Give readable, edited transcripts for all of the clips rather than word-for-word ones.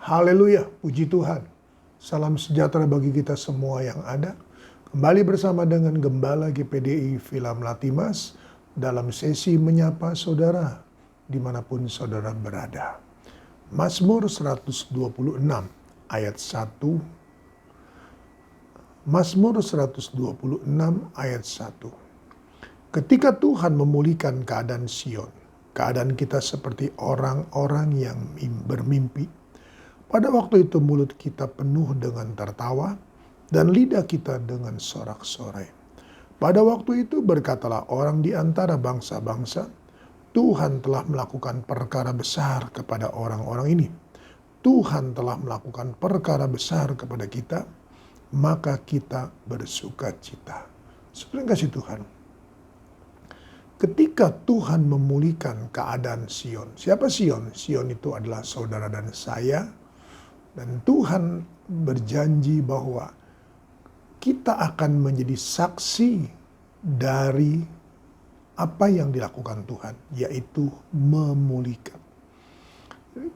Haleluya, puji Tuhan. Salam sejahtera bagi kita semua yang ada. Kembali bersama dengan Gembala GPDI Wilam Latimas dalam sesi menyapa saudara dimanapun saudara berada. Mazmur 126 ayat 1. Mazmur 126 ayat 1. Ketika Tuhan memulihkan keadaan Sion, keadaan kita seperti orang-orang yang bermimpi. Pada waktu itu mulut kita penuh dengan tertawa dan lidah kita dengan sorak-sorai. Pada waktu itu berkatalah orang di antara bangsa-bangsa, Tuhan telah melakukan perkara besar kepada orang-orang ini. Tuhan telah melakukan perkara besar kepada kita, maka kita bersukacita. Seperti kasih Tuhan. Ketika Tuhan memulihkan keadaan Sion. Siapa Sion? Sion itu adalah saudara dan saya. Dan Tuhan berjanji bahwa kita akan menjadi saksi dari apa yang dilakukan Tuhan, yaitu memulihkan.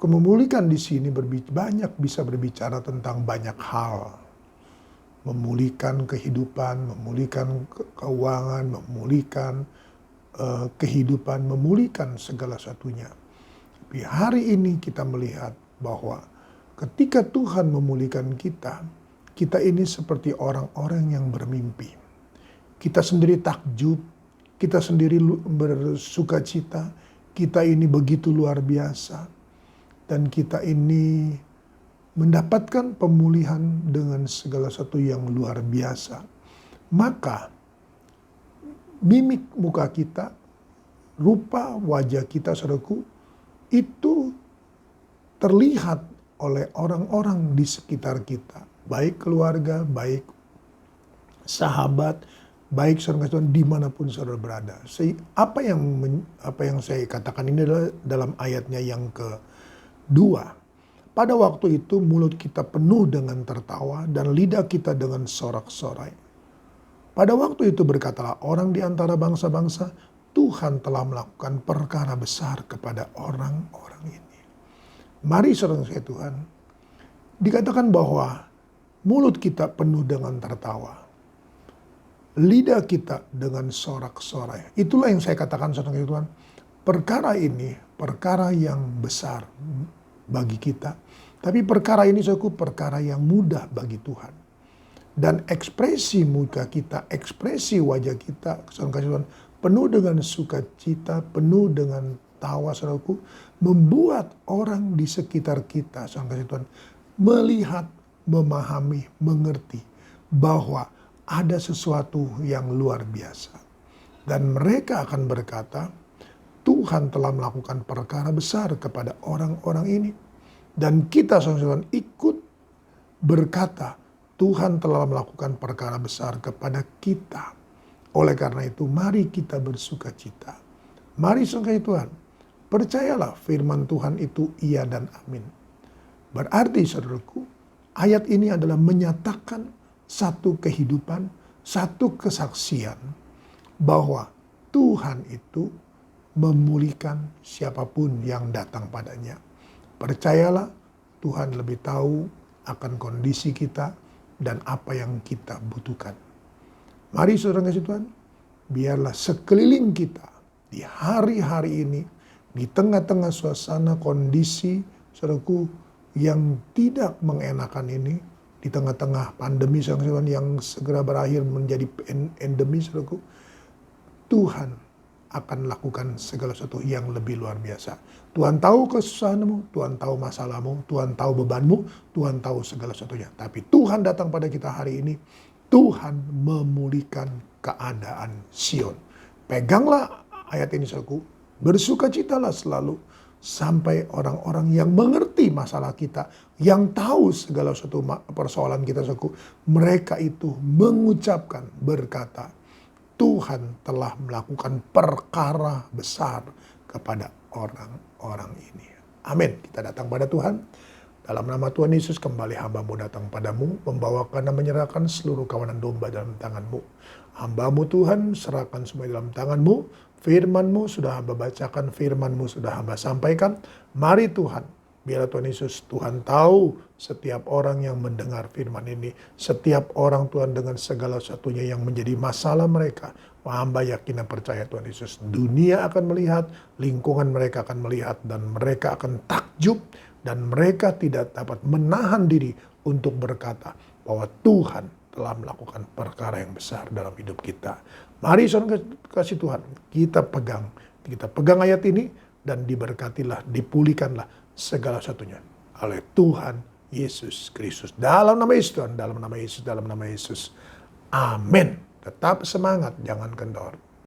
Memulihkan di sini banyak bisa berbicara tentang banyak hal. Memulihkan kehidupan, memulihkan keuangan, memulihkan kehidupan, memulihkan segala satunya. Tapi hari ini kita melihat bahwa ketika Tuhan memulihkan kita, kita ini seperti orang-orang yang bermimpi. Kita sendiri takjub, kita sendiri bersukacita, kita ini begitu luar biasa. Dan kita ini mendapatkan pemulihan dengan segala sesuatu yang luar biasa. Maka mimik muka kita, rupa wajah kita, saudaraku, itu terlihat oleh orang-orang di sekitar kita. Baik keluarga, baik sahabat, baik saudara dimanapun saudara berada. Apa yang saya katakan ini adalah dalam ayatnya yang kedua. Pada waktu itu mulut kita penuh dengan tertawa dan lidah kita dengan sorak-sorai. Pada waktu itu berkatalah orang di antara bangsa-bangsa, Tuhan telah melakukan perkara besar kepada orang-orang ini. Mari saudara saya Tuhan, dikatakan bahwa mulut kita penuh dengan tertawa, lidah kita dengan sorak-sorai. Itulah yang saya katakan saudara saya Tuhan, perkara ini perkara yang besar bagi kita. Tapi perkara ini saudaraku perkara yang mudah bagi Tuhan. Dan ekspresi muka kita, ekspresi wajah kita, saudara Tuhan, penuh dengan sukacita, penuh dengan tawa, saudaraku, membuat orang di sekitar kita, saudara Tuhan, melihat, memahami, mengerti bahwa ada sesuatu yang luar biasa. Dan mereka akan berkata, Tuhan telah melakukan perkara besar kepada orang-orang ini. Dan kita, saudara Tuhan, ikut berkata, Tuhan telah melakukan perkara besar kepada kita. Oleh karena itu, mari kita bersukacita. Mari saudara Tuhan, percayalah firman Tuhan itu iya dan amin. Berarti saudaraku, ayat ini adalah menyatakan satu kehidupan, satu kesaksian bahwa Tuhan itu memulihkan siapapun yang datang padanya. Percayalah, Tuhan lebih tahu akan kondisi kita dan apa yang kita butuhkan. Mari saudara kasih Tuhan, biarlah sekeliling kita di hari-hari ini, di tengah-tengah suasana kondisi, saudaraku, yang tidak mengenakan ini, di tengah-tengah pandemi saudara Tuhan yang segera berakhir menjadi endemi, saudaraku, Tuhan akan lakukan segala sesuatu yang lebih luar biasa. Tuhan tahu kesusahanmu, Tuhan tahu masalahmu, Tuhan tahu bebanmu, Tuhan tahu segala sesuatunya. Tapi Tuhan datang pada kita hari ini, Tuhan memulihkan keadaan Sion. Peganglah ayat ini saudaraku, bersukacitalah selalu sampai orang-orang yang mengerti masalah kita, yang tahu segala sesuatu persoalan kita saudaraku, mereka itu mengucapkan, berkata, Tuhan telah melakukan perkara besar kepada orang-orang ini. Amin. Kita datang pada Tuhan. Dalam nama Tuhan Yesus kembali hamba-Mu datang padamu, membawakan dan menyerahkan seluruh kawanan domba dalam tangan-Mu. Hamba-Mu Tuhan, serahkan semua dalam tangan-Mu. Firman-Mu sudah hamba bacakan, firman-Mu sudah hamba sampaikan. Mari Tuhan, Biarlah Tuhan Yesus, Tuhan tahu setiap orang yang mendengar firman ini, setiap orang Tuhan dengan segala satunya yang menjadi masalah mereka. Hamba yakin dan percaya Tuhan Yesus, dunia akan melihat, lingkungan mereka akan melihat, dan mereka akan takjub, dan mereka tidak dapat menahan diri untuk berkata bahwa Tuhan telah melakukan perkara yang besar dalam hidup kita. Mari saudara kasih Tuhan, kita pegang ayat ini, dan diberkatilah, dipulihkanlah segala satunya oleh Tuhan Yesus Kristus. Dalam nama Yesus Tuhan, dalam nama Yesus, dalam nama Yesus. Amin. Tetap semangat, jangan kendor.